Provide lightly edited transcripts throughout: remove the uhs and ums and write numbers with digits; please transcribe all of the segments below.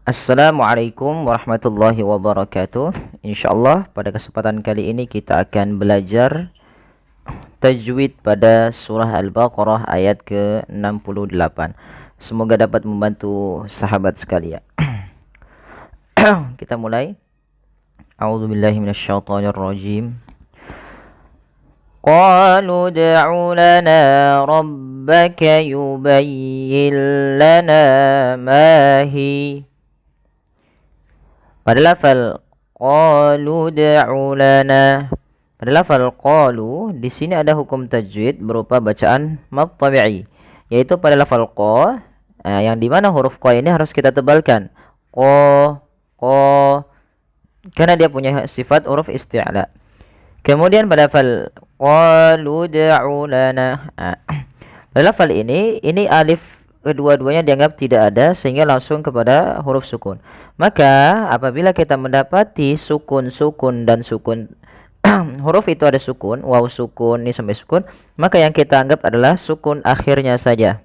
Assalamualaikum warahmatullahi wabarakatuh. Insyaallah pada kesempatan kali ini kita akan belajar tajwid pada surah Al-Baqarah ayat ke-68. Semoga dapat membantu sahabat sekalian. Kita mulai. A'udzubillahi minasyaitonirrajim. Qalu ud'u lana rabbaka yubayyin lana ma hi. Pada lafal qalu ud'u lana, pada lafal qalu di sini ada hukum tajwid berupa bacaan mad tabi'i, yaitu pada lafal qa yang dimana huruf qa ini harus kita tebalkan qa karena dia punya sifat huruf isti'la. Kemudian pada lafal qalu ud'u lana, pada lafal ini alif kedua-duanya dianggap tidak ada sehingga langsung kepada huruf sukun. Maka apabila kita mendapati sukun dan sukun huruf itu ada sukun, waw sukun ini sampai sukun, maka yang kita anggap adalah sukun akhirnya saja.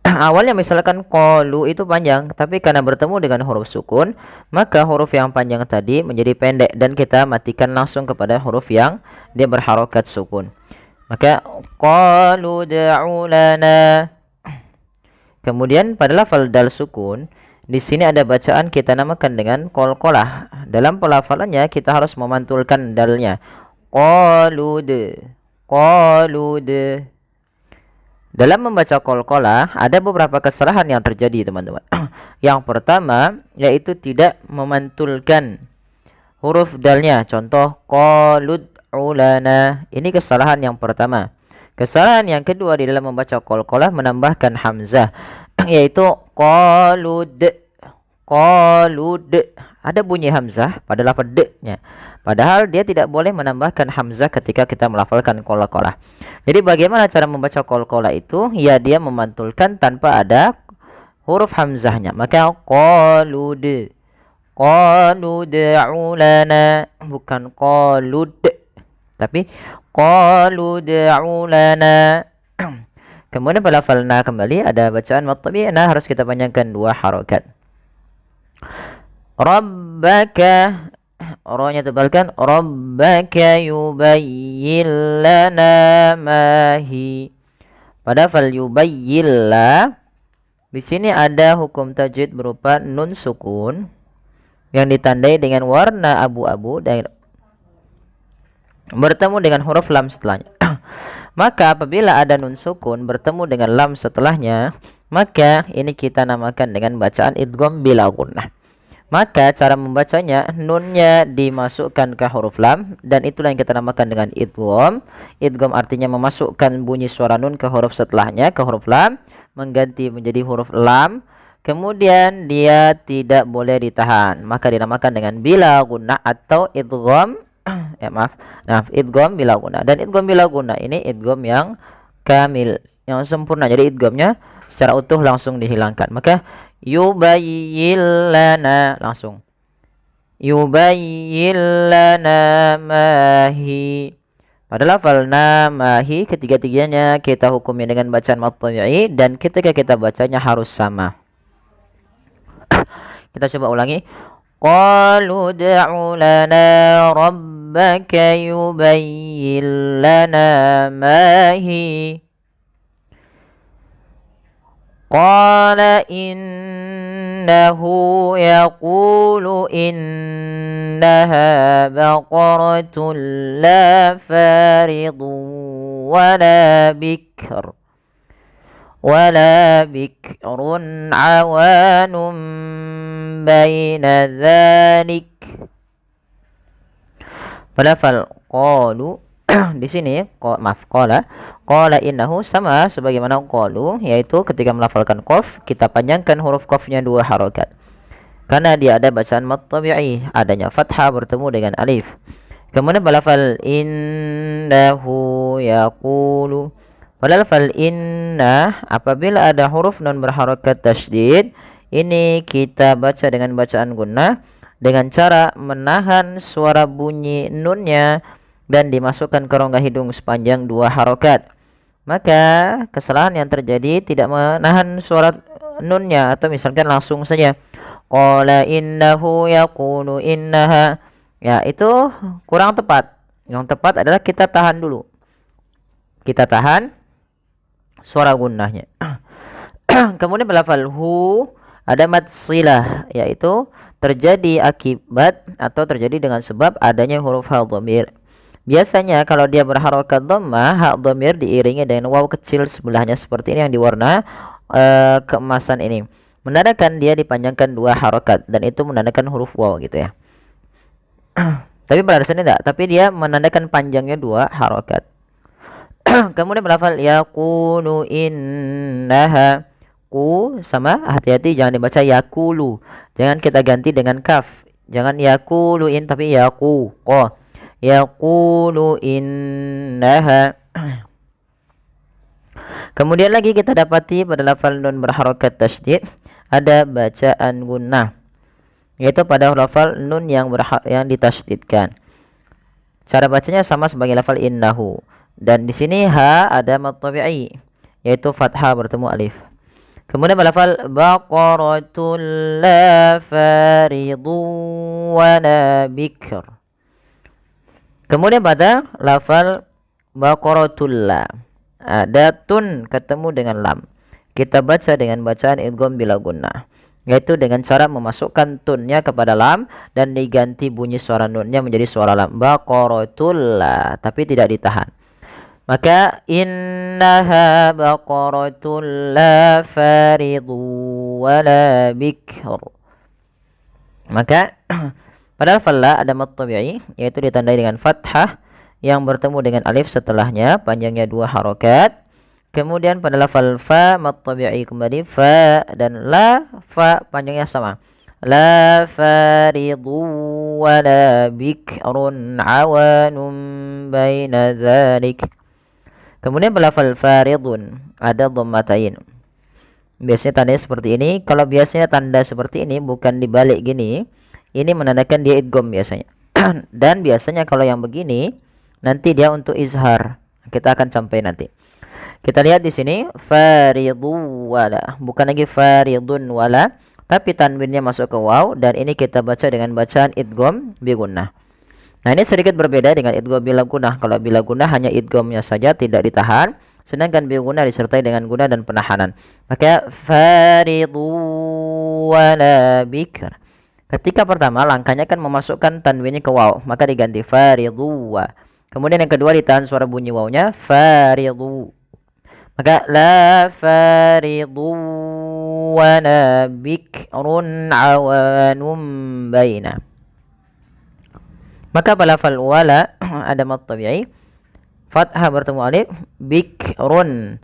Awalnya misalkan qalu itu panjang, tapi karena bertemu dengan huruf sukun, maka huruf yang panjang tadi menjadi pendek dan kita matikan langsung kepada huruf yang dia berharokat sukun. Maka qalu ud'u lana. Kemudian pada lafal dal sukun, di sini ada bacaan kita namakan dengan qalqalah. Dalam pelafalannya kita harus memantulkan dalnya. Qalud. Dalam membaca qalqalah ada beberapa kesalahan yang terjadi, teman-teman. Yang pertama yaitu tidak memantulkan huruf dalnya. Contoh qalud ulana. Ini kesalahan yang pertama. Kesalahan yang kedua di dalam membaca qalqalah menambahkan hamzah, yaitu qalud. Ada bunyi hamzah pada lafaz d-nya. Padahal dia tidak boleh menambahkan hamzah ketika kita melafalkan qalqalah. Jadi bagaimana cara membaca qalqalah itu? Ya, dia memantulkan tanpa ada huruf hamzahnya. Maka qalud. Qalud ulana, bukan qalud, tapi qalu ud'u lana. Kemudian pada lafal na kembali ada bacaan mad tabi'i, na harus kita panjangkan 2 harakat. Rabbaka, ra-nya tebalkan, rabbaka yubayyin lana ma hi. Pada fal yubayyin la, di sini ada hukum tajwid berupa nun sukun yang ditandai dengan warna abu-abu dan bertemu dengan huruf lam setelahnya. Maka apabila ada nun sukun bertemu dengan lam setelahnya, maka ini kita namakan dengan bacaan idgham bila gunnah. Maka cara membacanya, nunnya dimasukkan ke huruf lam, dan itulah yang kita namakan dengan idgham. Idgham artinya memasukkan bunyi suara nun ke huruf setelahnya, ke huruf lam, mengganti menjadi huruf lam. Kemudian dia tidak boleh ditahan, maka dinamakan dengan bila gunnah atau idgham idgham bila gunnah. Dan idgham bila gunnah ini idgham yang kamil, yang sempurna. Jadi idghamnya secara utuh langsung dihilangkan. Maka yubayyin lana, langsung yubayyin lana ma hi. Pada lafal na ma hi ketiga-tiganya kita hukumnya dengan bacaan mad tabi'i, dan ketika kita bacanya harus sama. Kita coba ulangi. Qalu ud'u lana rabbaka yubayyin lana ma hi. Qala innahu yaqulu innaha baqaratun la faridun wala bikr awanun baina dzalik. Pada lafal qalu di sini qala innahu sama sebagaimana qalu, yaitu ketika melafalkan qaf kita panjangkan huruf qafnya 2 harakat. Karena dia ada bacaan mad tabi'i, adanya fathah bertemu dengan alif. Kemudian pada lafal innahu yaqulu, pada lafal inna apabila ada huruf nun berharakat tasydid, ini kita baca dengan bacaan gunnah dengan cara menahan suara bunyi nunnya dan dimasukkan ke rongga hidung sepanjang 2 harokat. Maka kesalahan yang terjadi tidak menahan suara nunnya, atau misalkan langsung saja qala innahu yaqulu innaha. Ya, itu kurang tepat. Yang tepat adalah kita tahan dulu. Kita tahan suara gunnahnya. Kemudian lafal hu ada mad silah, yaitu terjadi akibat atau terjadi dengan sebab adanya huruf ha dhamir. Biasanya kalau dia berharokat dhammah, ha dhamir diiringi dengan waw kecil sebelahnya seperti ini yang diwarna keemasan ini. Menandakan dia dipanjangkan 2 harokat dan itu menandakan huruf waw gitu ya. Tapi pada dasarnya tidak, tapi dia menandakan panjangnya 2 harokat. Kemudian lafal yaqulu innaha. Ku sama, hati-hati jangan dibaca yakulu. Jangan kita ganti dengan kaf. Jangan yaquluin tapi yaqu. Oh. Yaqulu innaha. Kemudian lagi kita dapati pada lafal nun berharokat tasydid ada bacaan gunnah, yaitu pada lafal nun yang ditasydidkan. Cara bacanya sama sebagai lafal innahu. Dan di sini ha ada mad tabi'i, yaitu fathah bertemu alif. Kemudian lafal baqaratul la faridun wa la bikr. Kemudian pada lafal baqaratul la ada tun ketemu dengan lam. Kita baca dengan bacaan idgham bila gunnah, yaitu dengan cara memasukkan tunnya kepada lam dan diganti bunyi suara nunnya menjadi suara lam. Baqaratul la, tapi tidak ditahan. Maka innaha baqaratul la faridu wa la bikr. Maka pada lafal la ada mad tabi'i, yaitu ditandai dengan fathah yang bertemu dengan alif setelahnya, panjangnya 2 harokat. Kemudian pada lafal fa mad tabi'i kembali fa, dan la fa panjangnya sama. La faridu wa la bikrun awanum baina dzalik. Kemudian lafal faridun ada dhammatain. Biasanya tandanya seperti ini. Kalau biasanya tanda seperti ini bukan dibalik gini, ini menandakan dia idgham biasanya. Dan biasanya kalau yang begini nanti dia untuk izhar. Kita akan sampai nanti. Kita lihat di sini faridu wala, bukan lagi faridun wala, tapi tanwinnya masuk ke waw, dan ini kita baca dengan bacaan idgham bi gunnah. Nah, ini sedikit berbeda dengan idgham bila gunnah. Kalau bila gunnah hanya idghamnya saja tidak ditahan, sedangkan bi gunnah disertai dengan gunnah dan penahanan. Maka faridu wala bikr. Ketika pertama langkahnya kan memasukkan tanwinnya ke waw, maka diganti faridu wa. Kemudian yang kedua ditahan suara bunyi wawnya faridu. Maka la faridu wa la bikrun awanum baina. Maka pada lafal wala ada mad tabi'i, fathah bertemu alif, bikrun.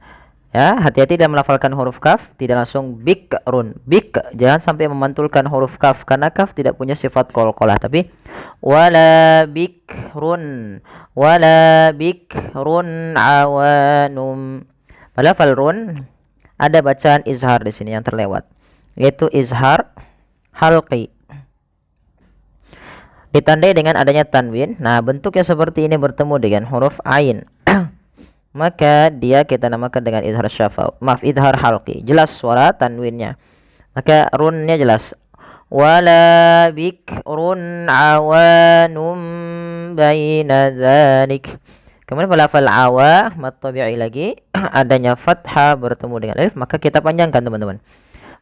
Ya, hati-hati dalam melafalkan huruf kaf, tidak langsung bikrun. Bik, jangan sampai memantulkan huruf kaf karena kaf tidak punya sifat qalqalah, tapi wala bikrun, wala bikrun awanum. Pada lafal run ada bacaan izhar di sini yang terlewat, yaitu izhar halqi. Ditandai dengan adanya tanwin. Nah, bentuknya seperti ini bertemu dengan huruf ain. Maka dia kita namakan dengan izhar syafa. Maaf, izhar halqi. Jelas suara tanwinnya. Maka runnya jelas. Wala bikrun awanum baina dzalik. Kemudian pada lafal awa mad tabi'i lagi adanya fathah bertemu dengan alif, maka kita panjangkan teman-teman.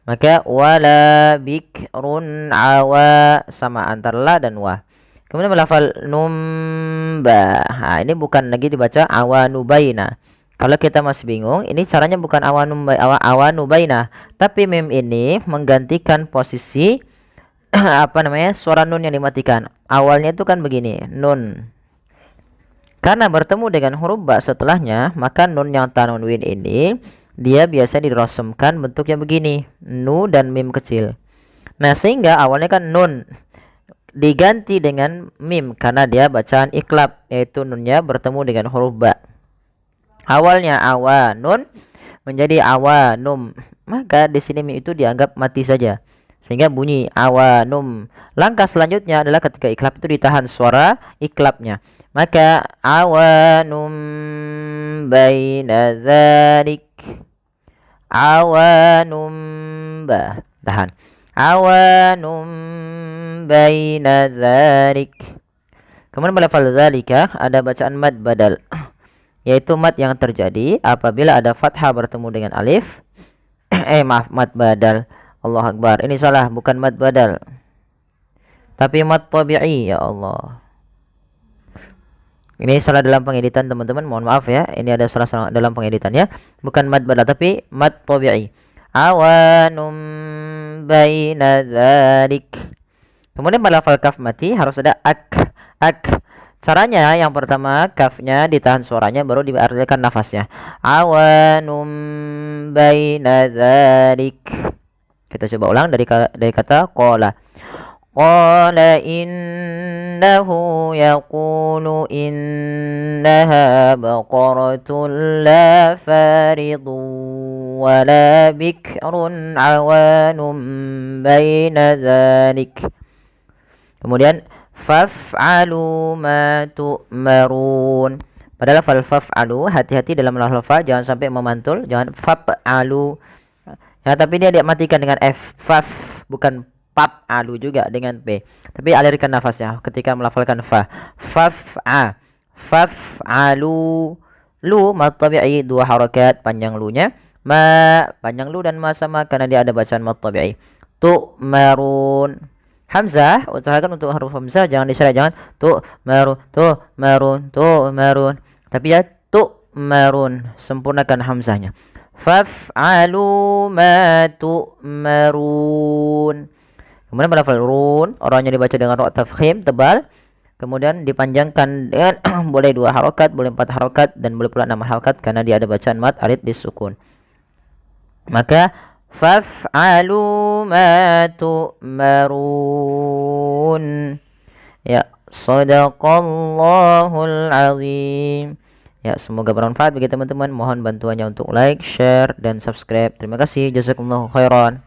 Maka wala bikrun awa sama antara la dan wa. Kemudian lafal numba. Nah, ini bukan lagi dibaca awanubaina. Kalau kita masih bingung, ini caranya bukan awanubaina, tapi mim ini menggantikan posisi suara nun yang dimatikan. Awalnya itu kan begini, nun. Karena bertemu dengan huruf ba setelahnya, maka nun yang tanwin ini dia biasa dirosemkan bentuknya begini, nu dan mim kecil. Nah, sehingga awalnya kan nun diganti dengan mim karena dia bacaan iklab, yaitu nunnya bertemu dengan huruf ba. Awalnya awanun menjadi awanum, maka di sini mim itu dianggap mati saja sehingga bunyi awanum. Langkah selanjutnya adalah ketika iklab itu ditahan suara iklabnya, maka awanum baina dzalik, awanum tahan. Awanum baina dzalik. Kemudian pada lafal dzalika ada bacaan mad badal, yaitu mad yang terjadi apabila ada fathah bertemu dengan alif. Mad badal. Allah Akbar. Ini salah, bukan mad badal, tapi mad tabi'i. Ya Allah. Ini salah dalam pengeditan teman-teman, mohon maaf ya. Ini ada salah dalam pengeditannya. Bukan mad badal tapi mad tabi'i. Awanum baina dzalik. Kemudian pada lafal kaf mati harus ada ak. Caranya yang pertama kafnya ditahan suaranya, baru diartikan nafasnya. Awanum baina dzalik. Kita coba ulang dari kata qala. Qala innahu yaqulu innaha baqaratun la faridun wa la bikrun awanum baina dzalik. Kemudian faf'alu ma tu'marun. Padahal faf'alu, hati-hati dalam lafal, jangan sampai memantul, jangan faf'alu. Ya, tapi dia matikan dengan f, faf, bukan faf'alu juga dengan p. Tapi alirkan nafasnya ketika melafalkan fa. Faf'a, faf'alu. Lu mad tabi'i 2 harakat panjang lu-nya. Ma panjang lu dan ma sama karena dia ada bacaan mad tabi'i. Tu'marun. Hamzah, usahakan untuk huruf hamzah jangan diseret, jangan marun, tapi ya marun, sempurnakan hamzahnya. Faf'alu ma tu'marun. Kemudian pada lafal run, orangnya dibaca dengan ra tafkhim tebal, kemudian dipanjangkan dengan boleh 2 harokat, boleh 4 harokat, dan boleh pula 6 harokat karena dia ada bacaan mad arid disukun. Maka faf'alu ma tu'marun. Ya, shadaqallahul azim. Ya, semoga bermanfaat bagi teman-teman. Mohon bantuannya untuk like, share, dan subscribe. Terima kasih. Jazakumullahu khairan.